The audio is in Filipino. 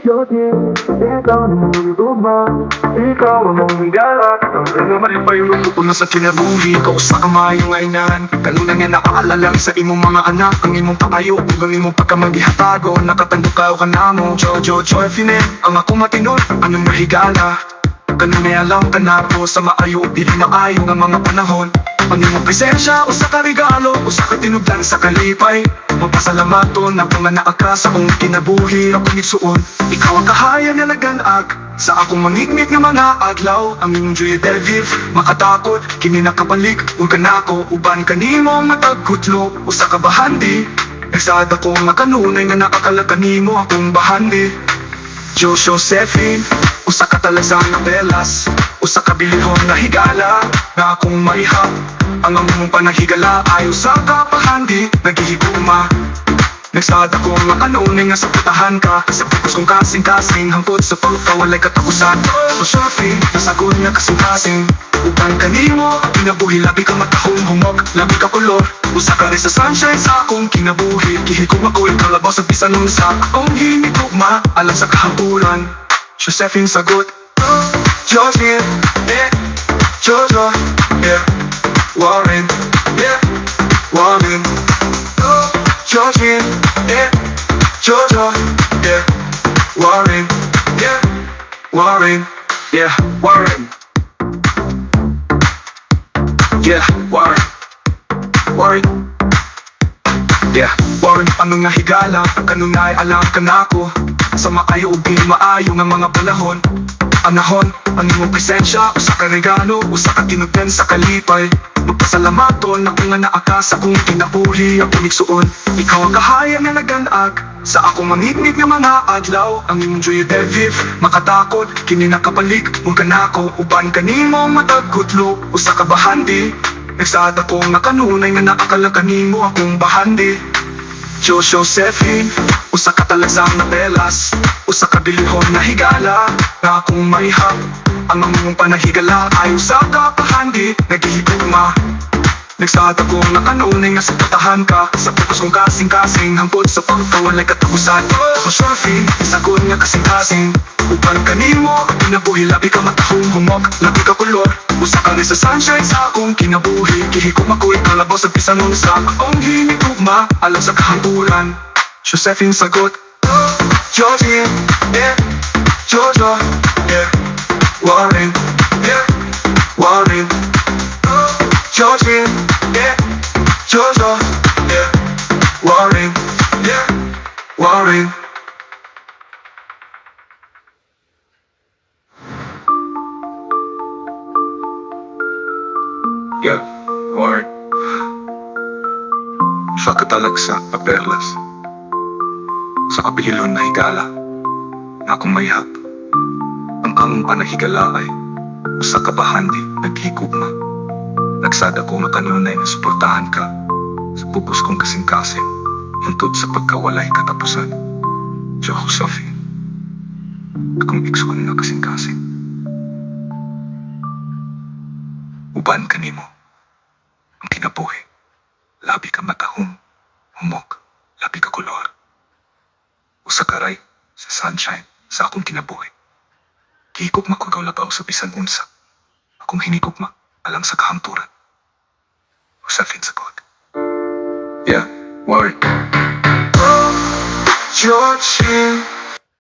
Jotin, ikaw na mong luma. Ikaw ang mong galak. Ang naman pa yung pupuno sa kinabuhi. Ikaw sa kamay yung ainan. Kanuna nga nakaalala sa imong mga anak. Ang imong pakayo, ang imong pagkamagihatago. Nakatandok ka na mo. Jojo, Fine, ang ako matinod. Anong mahigala? Kanang may alam ka na po sa maayo. Dili maayo nga mga panahon. Ang imong presensya o sa karigalo o sa katinugdan sa kalipay. Magpasalamaton na panganak ka sa akong kinabuhi akong igsuon. Ikaw ang kahayag na naganag sa akong mangigmit nga mga adlaw. Ang imong Joy Delviv makatakot kini nakapalik ug kanako uban kanimo matagkutlo o sa kabahandi. Nagsada ko nga kanunay nga nakakalaga nimo akong bahandi. Josephine, usa ka talagang na belas, usa ka bilihon na higala na akong maihap. Ang among panahigala ayo sa kapahandi naghihiguma. Nagsada ko nga kanunay nga sa putahan ka. Sa pagkos kong kasing-kasing hangtod sa pagkawalay katapusan. Josephine, nasagot nga kasing-kasing uban kanimo kinabuhi. Labi ka matahong humok, labi ka kulor. Usa ka rin sa sunshine sa akong kinabuhi. Gihiguma ko'y kalabaw sa bisanong sa akong hinigugma. Alam sa kahampulan Josephine sagot. Josephine, Jojo, Warren, Warren. Josephine, Jojo, Warren, Warren, Warren. Warren, Warren. Warren, ano nga higala, kanunay alam ka na ako. Sa maayo o di maayo nga mga panahon. Anahon, ang imong presensya o sa karigalo o sa katinugdan sa kalipay. Magpasalamaton na kung nga naaka sa kong kinabuhi akong igsuon. Ikaw ang kahayag na naganag sa akong mangigmit nga mga adlaw. Ang imong Joy Delviv makatakot kini nakapalik ug kanako uban kanimo matagkutlo o sa kabahandi. Nagsada ko nga kanunay nga nakakalaga nimo akong bahandi. Josephine, usa ka talagang na belas, usa ka bilihon na higala na akong maihap. Ang among panahigala ayo sa kapahandi naghihigugma. Nagsada ko nga kanunay nga sa putahan ka. Sa pagkos kong kasing-kasing hangtod sa pagkawalay katapusan. Josephine, sagot nga kasing-kasing uban kanimo kinabuhi. Labi ka matahong humok, labi ka kulor. Usa ka rin sa sunshine sa akong kinabuhi. Gihigugma ko'y kalabaw sa bisanong sa akong hinigugma. Alam sa kahampulan Josephine sagot. Josephine, Jojo, Warren, Warren. Josephine, Jojo, Warren, Warren. Warren. Siya katalagsa na perlas sa kabililon na higala na akong mayhap. Ang among panahigala ay sa kabahandi naghigugma. Nagsada ko nga kanunay na suportahan ka sa pupos kong kasing-kasing hangtod sa pagkawalay katapusan. Josephine, akong igsuon nga kasing-kasing uban kanimo ang kinabuhi. Labi ka matahong humok, labi ka kulor. Usa ka ray sa sunshine sa akong kinabuhi. Gihigugma ko ikaw labaw sa bisan unsa. Akong hinigugma alang sa kahamturan. Josephine sagot. Warren. Josephine,